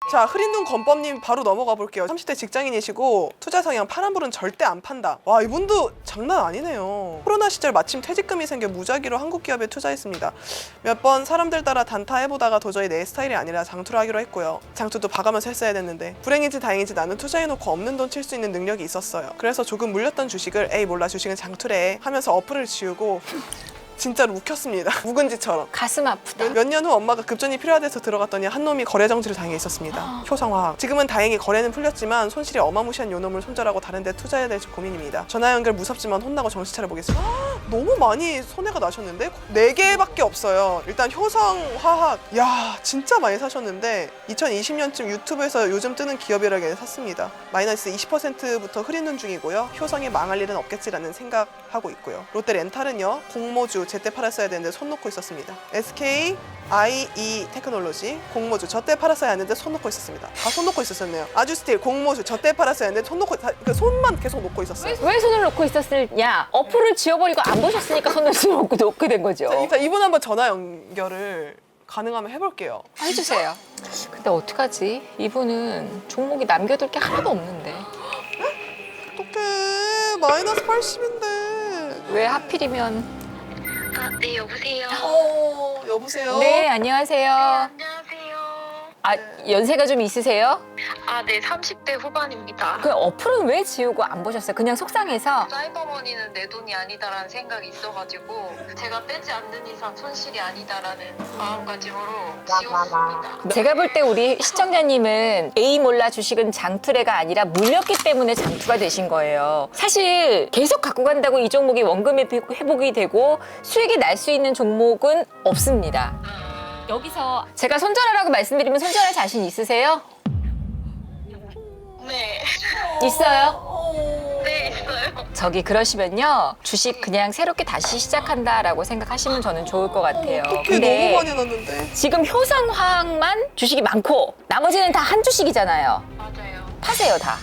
Speaker 1: 자, 흐린 눈 건법님 바로 넘어가 볼게요. 30대 직장인이시고 투자 성향 파란불은 절대 안 판다. 와, 이분도 장난 아니네요. 코로나 시절 마침 퇴직금이 생겨 무작위로 한국 기업에 투자했습니다. 몇 번 사람들 따라 단타 해보다가 도저히 내 스타일이 아니라 장투를 하기로 했고요. 장투도 봐가면서 했어야 됐는데 불행인지 다행인지 나는 투자해놓고 없는 돈 칠 수 있는 능력이 있었어요. 그래서 조금 물렸던 주식을 에이 몰라 주식은 장투래 하면서 어플을 지우고 진짜로 묵혔습니다. 묵은지처럼.
Speaker 2: 가슴 아프다.
Speaker 1: 몇 년 후 엄마가 급전이 필요하대서 들어갔더니 한 놈이 거래 정지를 당해 있었습니다. 효성화학. 지금은 다행히 거래는 풀렸지만 손실이 어마무시한 요놈을 손절하고 다른 데 투자해야 될지 고민입니다. 전화 연결 무섭지만 혼나고 정신 차려보겠습니다. 너무 많이 손해가 나셨는데? 4개밖에 없어요. 일단 효성화학. 야, 진짜 많이 사셨는데 2020년쯤 유튜브에서 요즘 뜨는 기업이라게 샀습니다. 마이너스 20%부터 흐린 눈 중이고요. 효성이 망할 일은 없겠지라는 생각하고 있고요. 롯데렌탈은요. 공모주 제때 팔았어야 되는데 손 놓고 있었습니다. SK IE 테크놀로지 공모주 저때 팔았어야 하는데 손 놓고 있었습니다. 다 손 놓고 있었네요. 아주스틸 공모주 저때 팔았어야 했는데 손 놓고 그러니까 손만 계속 놓고 있었어요.
Speaker 2: 왜 손을 놓고 있었느냐? 어플을 지워버리고 안 보셨으니까 손을 놓게 된 거죠.
Speaker 1: 자, 이분 한번 전화 연결을 가능하면 해볼게요.
Speaker 2: 해주세요. 근데 어떡하지? 이분은 종목이 남겨둘 게 하나도 없는데.
Speaker 1: 어떡해, 마이너스 80인데.
Speaker 2: 왜 하필이면?
Speaker 6: 네, 여보세요.
Speaker 1: 여보세요?
Speaker 2: 네, 안녕하세요.
Speaker 6: 안녕하세요.
Speaker 2: 아, 연세가 좀 있으세요?
Speaker 6: 네, 30대 후반입니다.
Speaker 2: 그 어플은 왜 지우고 안 보셨어요? 그냥 속상해서?
Speaker 6: 사이버머니는 내 돈이 아니다라는 생각이 있어가지고 제가 떼지 않는 이상 손실이 아니다라는 마음가짐으로 지웠습니다.
Speaker 2: 제가 볼 때 우리 시청자님은 에이 몰라 주식은 장투래가 아니라 물렸기 때문에 장투가 되신 거예요. 사실 계속 갖고 간다고 이 종목이 원금 회복이 되고 수익이 날 수 있는 종목은 없습니다. 여기서 제가 손절하라고 말씀드리면 손절할 자신 있으세요?
Speaker 6: 네,
Speaker 2: 있어요?
Speaker 6: 네, 있어요.
Speaker 2: 저기 그러시면요 주식 그냥 새롭게 다시 시작한다라고 생각하시면 저는 좋을 것 같아요.
Speaker 1: 어떻게 너무 많이 해놨는데.
Speaker 2: 지금 효성화학만 주식이 많고 나머지는 다 한 주식이잖아요.
Speaker 6: 맞아요.
Speaker 2: 파세요 다.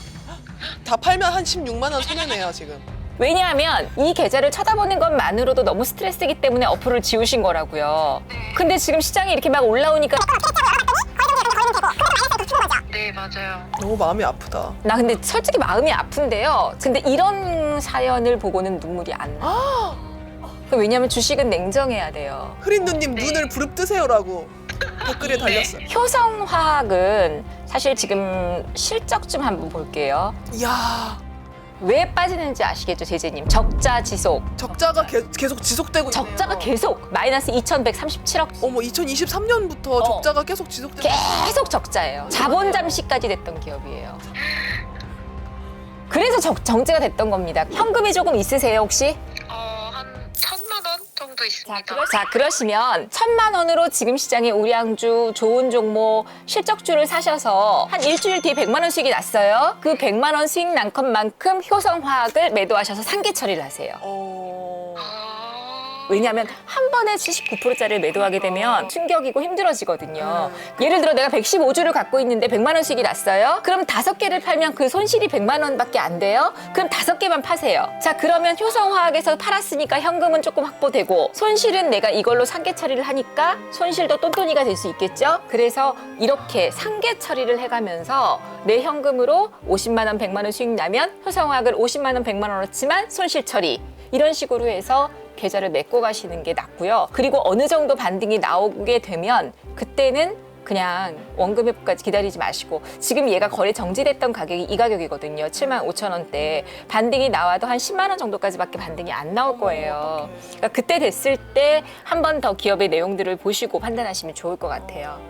Speaker 1: 다 팔면 한 16만 원 손해네요 지금.
Speaker 2: 왜냐하면 이 계좌를 쳐다보는 것만으로도 너무 스트레스이기 때문에 어플을 지우신 거라고요. 근데 지금 시장이 이렇게 막 올라오니까
Speaker 6: 네, 맞아요.
Speaker 1: 너무 마음이 아프다.
Speaker 2: 나 근데 솔직히 마음이 아픈데요. 근데 이런 사연을 보고는 눈물이 안 나. 왜냐하면 주식은 냉정해야 돼요.
Speaker 1: 흐린 눈님 눈을 부릅뜨세요라고 댓글에 달렸어요.
Speaker 2: 효성화학은 사실 지금 실적 좀 한번 볼게요.
Speaker 1: 이야,
Speaker 2: 왜 빠지는지 아시겠죠, 제재님? 적자 지속.
Speaker 1: 적자가 계속 지속되고 있네요.
Speaker 2: 적자가 계속 마이너스 2,137억.
Speaker 1: 어머, 2023년부터 적자가 계속 지속되고
Speaker 2: 계속 적자예요. 자본 잠시까지 됐던 기업이에요. 그래서 정지가 됐던 겁니다. 현금이 조금 있으세요, 혹시?
Speaker 6: 한 1,000만 원 정도 있습니다.
Speaker 2: 자, 그러시면 1,000만 원으로 지금 시장에 우량주, 좋은 종목, 실적주를 사셔서 한 일주일 뒤에 100만 원 수익이 났어요. 그 100만 원 수익 난 것만큼 효성화학을 매도하셔서 상계 처리를 하세요. 왜냐하면 한 번에 79%짜리를 매도하게 되면 충격이고 힘들어지거든요. 예를 들어 내가 115주를 갖고 있는데 100만 원 수익이 났어요. 그럼 5개를 팔면 그 손실이 100만 원밖에 안 돼요. 그럼 5개만 파세요. 자, 그러면 효성화학에서 팔았으니까 현금은 조금 확보되고 손실은 내가 이걸로 상계 처리를 하니까 손실도 똔똔이가 될 수 있겠죠. 그래서 이렇게 상계 처리를 해가면서 내 현금으로 50만 원, 100만 원 수익 나면 효성화학을 50만 원, 100만 원어치만 손실 처리. 이런 식으로 해서 계좌를 메꿔 가시는 게 낫고요. 그리고 어느 정도 반등이 나오게 되면 그때는 그냥 원금 회복까지 기다리지 마시고, 지금 얘가 거래 정지됐던 가격이 이 가격이거든요. 75,000원대. 반등이 나와도 한 10만 원 정도까지밖에 반등이 안 나올 거예요. 그러니까 그때 됐을 때 한 번 더 기업의 내용들을 보시고 판단하시면 좋을 것 같아요.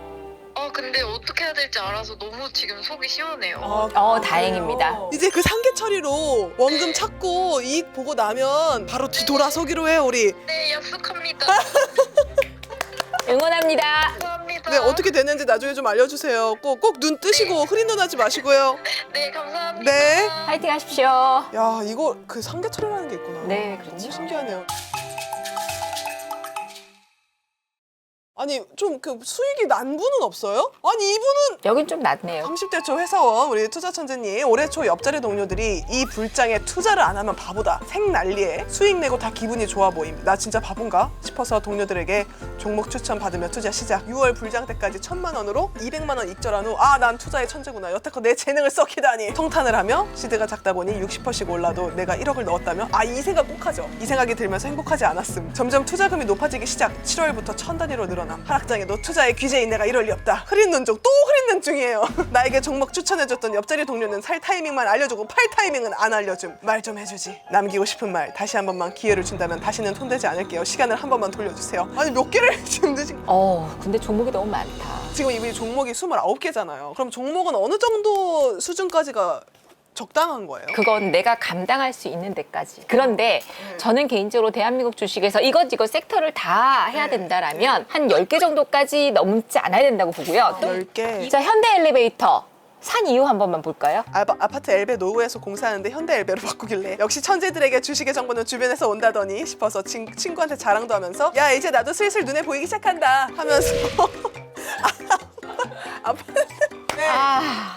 Speaker 6: 근데 어떻게 해야 될지 알아서 너무 지금 속이 시원해요.
Speaker 2: 다행입니다.
Speaker 1: 이제 그 상계 처리로 원금 찾고 이익 보고 나면 바로 뒤돌아서기로 해요, 우리.
Speaker 6: 네, 약속합니다.
Speaker 2: 응원합니다.
Speaker 6: 감사합니다.
Speaker 1: 네, 어떻게 되는지 나중에 좀 알려주세요. 꼭 눈 뜨시고 흐린 눈 하지 마시고요.
Speaker 6: 네, 감사합니다.
Speaker 1: 네.
Speaker 2: 파이팅 하십시오.
Speaker 1: 야, 이거 그 상계 처리라는 게 있구나.
Speaker 2: 네, 그렇죠.
Speaker 1: 너무 신기하네요. 아니, 좀 그 수익이 난 분은 없어요? 아니, 이분은
Speaker 2: 여긴 좀 낫네요.
Speaker 1: 30대 초 회사원 우리 투자천재님, 올해 초 옆자리 동료들이 이 불장에 투자를 안 하면 바보다, 생난리에 수익 내고 다 기분이 좋아 보임. 나 진짜 바본가 싶어서 동료들에게 종목 추천 받으며 투자 시작. 6월 불장 때까지 1,000만 원으로 200만 원 익절한 후 난 투자의 천재구나, 여태껏 내 재능을 썩히다니 통탄을 하며, 시드가 작다 보니 60%씩 올라도 내가 1억을 넣었다며 이 생각 꼭 하죠. 이 생각이 들면서 행복하지 않았음. 점점 투자금이 높아지기 시작. 7월부터 1000단위로 늘어남. 하락장에도 투자의 귀재인 내가 이럴 리 없다. 흐린 눈 중 또 흐린 눈 중이에요. 나에게 종목 추천해줬던 옆자리 동료는 살 타이밍만 알려주고 팔 타이밍은 안 알려줌. 말 좀 해주지. 남기고 싶은 말, 다시 한 번만 기회를 준다면 다시는 손대지 않을게요. 시간을 한 번만 돌려주세요. 아니, 몇 개를 지금 드신.
Speaker 2: 근데 종목이 너무 많다.
Speaker 1: 지금 이분이 종목이 29개잖아요. 그럼 종목은 어느 정도 수준까지가 적당한 거예요?
Speaker 2: 그건 내가 감당할 수 있는 데까지. 그런데 저는 개인적으로 대한민국 주식에서 이것저것 섹터를 다 해야 된다라면 한 10개 정도까지 넘지 않아야 된다고 보고요.
Speaker 1: 10개.
Speaker 2: 자, 현대 엘리베이터 산 이유 한 번만 볼까요?
Speaker 1: 아파트 엘베 노후에서 공사하는데 현대 엘베로 바꾸길래 역시 천재들에게 주식의 정보는 주변에서 온다더니 싶어서 친구한테 자랑도 하면서 야, 이제 나도 슬슬 눈에 보이기 시작한다 하면서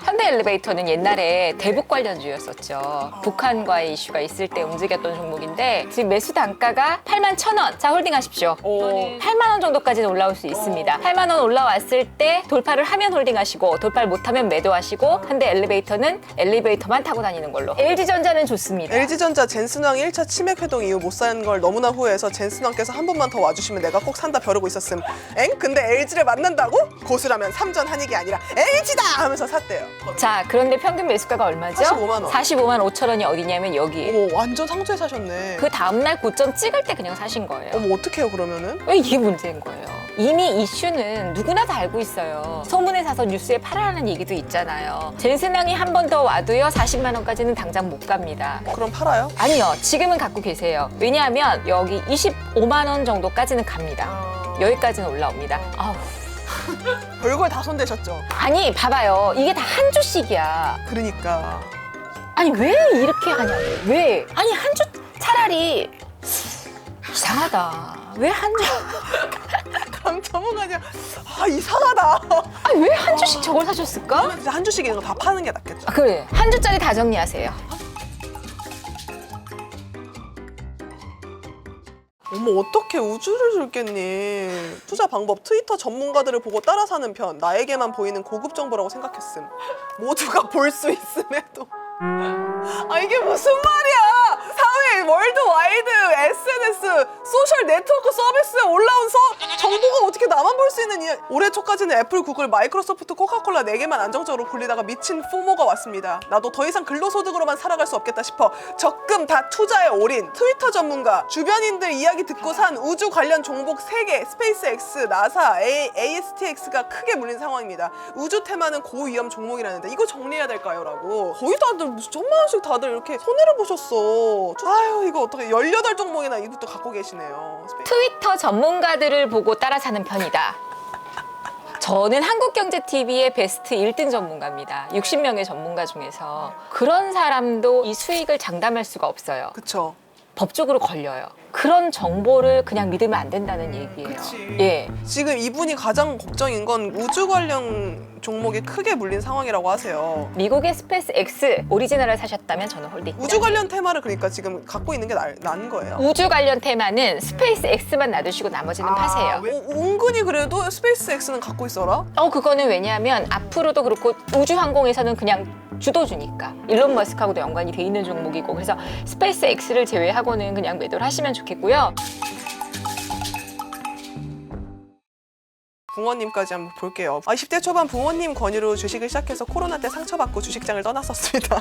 Speaker 2: 현대 엘리베이터는 옛날에 대북 관련주였었죠. 북한과의 이슈가 있을 때 움직였던 종목인데 지금 매수 단가가 81,000원. 자, 홀딩하십시오. 8만 원 정도까지는 올라올 수 있습니다. 8만 원 올라왔을 때 돌파를 하면 홀딩하시고, 돌파를 못하면 매도하시고, 현대 엘리베이터는 엘리베이터만 타고 다니는 걸로. LG전자는 좋습니다.
Speaker 1: LG전자 젠슨왕 1차 치맥 회동 이후 못 산 걸 너무나 후회해서 젠슨왕께서 한 번만 더 와주시면 내가 꼭 산다 벼르고 있었음. 근데 LG를 만난다고? 고수라면 삼전 한익이 아니라 LG다 하면서 샀대요.
Speaker 2: 자, 그런데 평균 매수가가 얼마죠?
Speaker 1: 45만 원.
Speaker 2: 45만 5천 원이 어디냐면 여기에.
Speaker 1: 완전 상처에 사셨네.
Speaker 2: 그 다음날 고점 찍을 때 그냥 사신 거예요.
Speaker 1: 어떡해요 그러면은?
Speaker 2: 왜 이게 문제인 거예요? 이미 이슈는 누구나 다 알고 있어요. 소문에 사서 뉴스에 팔아라는 얘기도 있잖아요. 젠슨왕이 한 번 더 와도요, 40만 원까지는 당장 못 갑니다.
Speaker 1: 그럼 팔아요?
Speaker 2: 아니요, 지금은 갖고 계세요. 왜냐하면 여기 25만 원 정도까지는 갑니다. 여기까지는 올라옵니다.
Speaker 1: 별걸 다 손대셨죠?
Speaker 2: 아니, 봐봐요. 이게 다 한 주씩이야.
Speaker 1: 그러니까.
Speaker 2: 아니, 왜 이렇게 하냐고. 왜? 아니, 한 주 차라리 이상하다. 왜 한 주?
Speaker 1: 전문가냐? 이상하다.
Speaker 2: 아니, 왜 한 주씩 저걸 사셨을까?
Speaker 1: 진짜 한 주씩 이거 다 파는 게 낫겠죠.
Speaker 2: 그래, 한 주짜리 다 정리하세요.
Speaker 1: 어머, 어떻게 우주를 줄겠니? 투자 방법 트위터 전문가들을 보고 따라 사는 편. 나에게만 보이는 고급 정보라고 생각했음. 모두가 볼 수 있음에도. 이게 무슨 말이야? 사회 월드와이드 SNS 소셜 네트워크 서비스에 올라온 정보가 어떻게 나만 볼 수 있는 올해 초까지는 애플, 구글, 마이크로소프트, 코카콜라 4개만 안정적으로 굴리다가 미친 포모가 왔습니다. 나도 더 이상 근로소득으로만 살아갈 수 없겠다 싶어 적금 다 투자에 올인. 트위터 전문가 주변인들 이야기 듣고 산 우주 관련 종목 3개 스페이스X, 나사, ASTX가 크게 물린 상황입니다. 우주 테마는 고위험 종목이라는데 이거 정리해야 될까요? 라고. 거의 다들 무슨 1,000만 원씩 다들 이렇게 손해를 보셨어. 이거 어떻게 18종목이나 이것도 갖고 계시네요.
Speaker 2: 트위터 전문가들을 보고 따라 사는 편이다. 저는 한국경제TV의 베스트 1등 전문가입니다. 60명의 전문가 중에서. 그런 사람도 이 수익을 장담할 수가 없어요.
Speaker 1: 그쵸.
Speaker 2: 법적으로 걸려요. 그런 정보를 그냥 믿으면 안 된다는 얘기예요.
Speaker 1: 그치.
Speaker 2: 예.
Speaker 1: 지금 이분이 가장 걱정인 건 우주 관련 종목이 크게 물린 상황이라고 하세요.
Speaker 2: 미국의 스페이스 X 오리지널을 사셨다면 저는 홀딩.
Speaker 1: 우주 관련 테마를 그러니까 지금 갖고 있는 게 나은 거예요.
Speaker 2: 우주 관련 테마는 스페이스 X만 놔두시고 나머지는 파세요.
Speaker 1: 은근히 그래도 스페이스 X는 갖고 있어라?
Speaker 2: 그거는 왜냐하면 앞으로도 그렇고 우주항공에서는 그냥 주도주니까 일론 머스크하고도 연관이 돼 있는 종목이고, 그래서 스페이스 X를 제외하고는 그냥 매도를 하시면 좋겠고요.
Speaker 1: 붕어님까지 한번 볼게요. 20대 초반 부모님 권유로 주식을 시작해서 코로나 때 상처받고 주식장을 떠났었습니다.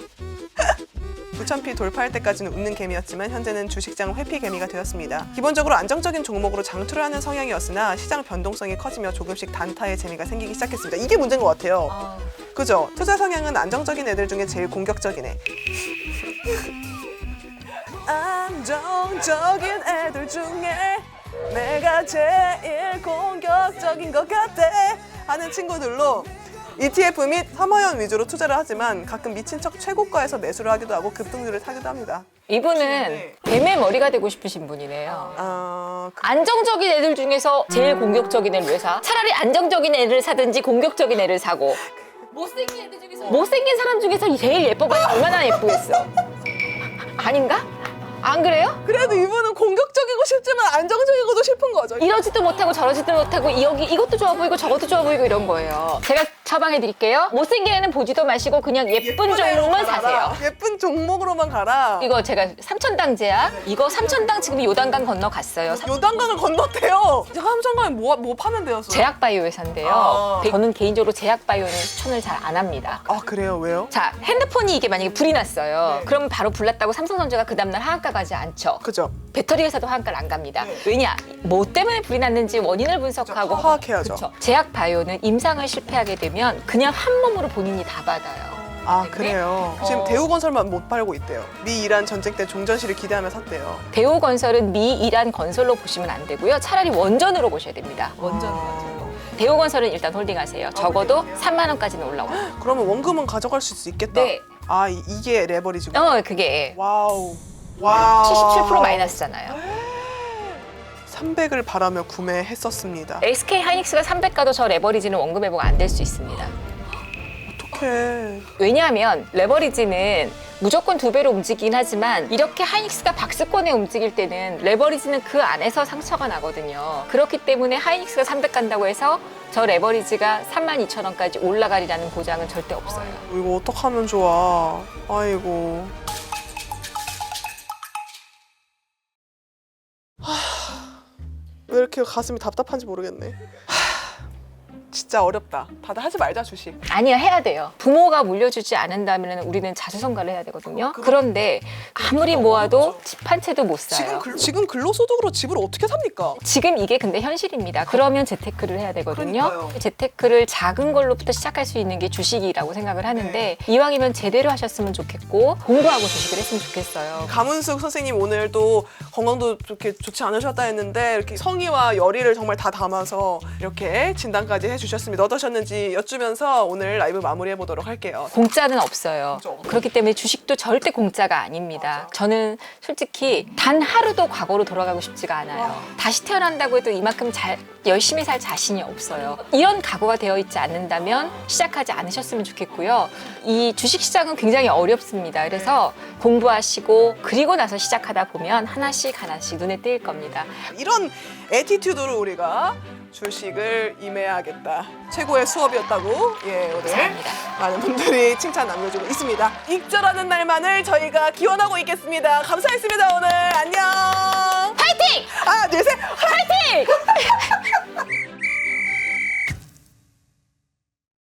Speaker 1: 9,000피 돌파할 때까지는 웃는 개미였지만 현재는 주식장 회피 개미가 되었습니다. 기본적으로 안정적인 종목으로 장투를 하는 성향이었으나 시장 변동성이 커지며 조금씩 단타의 재미가 생기기 시작했습니다. 이게 문제인 것 같아요. 그죠? 투자 성향은 안정적인 애들 중에 제일 공격적이네. 안정적인 애들 중에 내가 제일 공격적인 것 같아 하는 친구들로 ETF 및 사모연 위주로 투자를 하지만 가끔 미친 척 최고가에서 매수를 하기도 하고 급등주를 사기도 합니다.
Speaker 2: 이분은 뱀의 머리가 되고 싶으신 분이네요.
Speaker 1: 그
Speaker 2: 안정적인 애들 중에서 제일 공격적인 애를 왜 사? 차라리 안정적인 애를 사든지 공격적인 애를 사고. 못생긴 애들 중에서 못생긴 사람 중에서 제일 예뻐봐야 얼마나 예쁘겠어. 아닌가? 안 그래요?
Speaker 1: 그래도 이분은 공격적이고 싶지만 안정적이고도 싶은 거죠.
Speaker 2: 이러지도 못하고 저러지도 못하고 여기 이것도 좋아 보이고 저것도 좋아 보이고 이런 거예요. 제가 처방해 드릴게요. 못생긴 애는 보지도 마시고 그냥 예쁜 종목만 사세요.
Speaker 1: 예쁜 종목으로만 가라.
Speaker 2: 이거 제가 삼천당제약 이거 삼천당 지금 요단강 건너갔어요.
Speaker 1: 요단강을 건넜대요. 삼천강에 뭐 파면 돼요?
Speaker 2: 제약바이오 회사인데요. 저는 개인적으로 제약바이오는 추천을 잘 안 합니다.
Speaker 1: 아 그래요? 왜요?
Speaker 2: 자, 핸드폰이 이게 만약에 불이 났어요. 그러면 바로 불 났다고 삼성전자가 그 다음날 하한가 가지 않죠.
Speaker 1: 그죠?
Speaker 2: 배터리 회사도 하한가를 안 갑니다. 왜냐? 뭐 때문에 불이 났는지 원인을 분석하고
Speaker 1: 파악해야죠.
Speaker 2: 그쵸. 제약바이오는 임상을 실패하게 되면 그냥 한 몸으로 본인이 다 받아요.
Speaker 1: 아 그래요? 지금 대우건설만 못 팔고 있대요. 미 이란 전쟁 때 종전시를 기대하며 샀대요.
Speaker 2: 대우건설은 미 이란 건설로 보시면 안 되고요. 차라리 원전으로 보셔야 됩니다. 원전으로. 대우건설은 일단 홀딩하세요. 적어도 3만 원까지는 올라와요.
Speaker 1: 그러면 원금은 가져갈 수 있겠다.
Speaker 2: 네.
Speaker 1: 아 이게 레버리지고.
Speaker 2: 그게
Speaker 1: 와우. 와우.
Speaker 2: 77% 마이너스잖아요.
Speaker 1: 300을 바라며 구매했었습니다.
Speaker 2: SK 하이닉스가 300 가도 저 레버리지는 원금 회복 안 될 수 있습니다.
Speaker 1: 어떡해.
Speaker 2: 왜냐하면 레버리지는 무조건 2배로 움직이긴 하지만 이렇게 하이닉스가 박스권에 움직일 때는 레버리지는 그 안에서 상처가 나거든요. 그렇기 때문에 하이닉스가 300 간다고 해서 저 레버리지가 32,000원까지 올라가리라는 보장은 절대 없어요.
Speaker 1: 이거 어떡하면 좋아. 아이고. 왜 이렇게 가슴이 답답한지 모르겠네. 진짜 어렵다. 다들 하지 말자 주식.
Speaker 2: 아니요, 해야 돼요. 부모가 물려주지 않는다면 우리는 자수성가를 해야 되거든요. 그런데 아무리 모아도 집 한 채도 못 사요.
Speaker 1: 지금 근로소득으로 집을 어떻게 삽니까?
Speaker 2: 지금 이게 근데 현실입니다. 그러면 재테크를 해야 되거든요.
Speaker 1: 그러니까요.
Speaker 2: 재테크를 작은 걸로부터 시작할 수 있는 게 주식이라고 생각을 하는데 이왕이면 제대로 하셨으면 좋겠고 공부하고 주식을 했으면 좋겠어요.
Speaker 1: 가문숙 선생님 오늘 또 건강도 그렇게 좋지 않으셨다 했는데 이렇게 성의와 열의를 정말 다 담아서 이렇게 진단까지 해주셨습니다. 어떠셨는지 여쭈면서 오늘 라이브 마무리해 보도록 할게요.
Speaker 2: 공짜는 없어요.
Speaker 1: 그죠.
Speaker 2: 그렇기 때문에 주식도 절대 공짜가 아닙니다. 저는 솔직히 단 하루도 과거로 돌아가고 싶지가 않아요. 다시 태어난다고 해도 이만큼 열심히 살 자신이 없어요. 이런 각오가 되어 있지 않는다면 시작하지 않으셨으면 좋겠고요. 이 주식시장은 굉장히 어렵습니다. 그래서 공부하시고 그리고 나서 시작하다 보면 하나씩 눈에 띄일 겁니다.
Speaker 1: 이런 애티튜드로 우리가 주식을 임해야겠다. 최고의 수업이었다고 오늘
Speaker 2: 감사합니다.
Speaker 1: 많은 분들이 칭찬 남겨주고 있습니다. 익절하는 날만을 저희가 기원하고 있겠습니다. 감사했습니다 오늘. 안녕.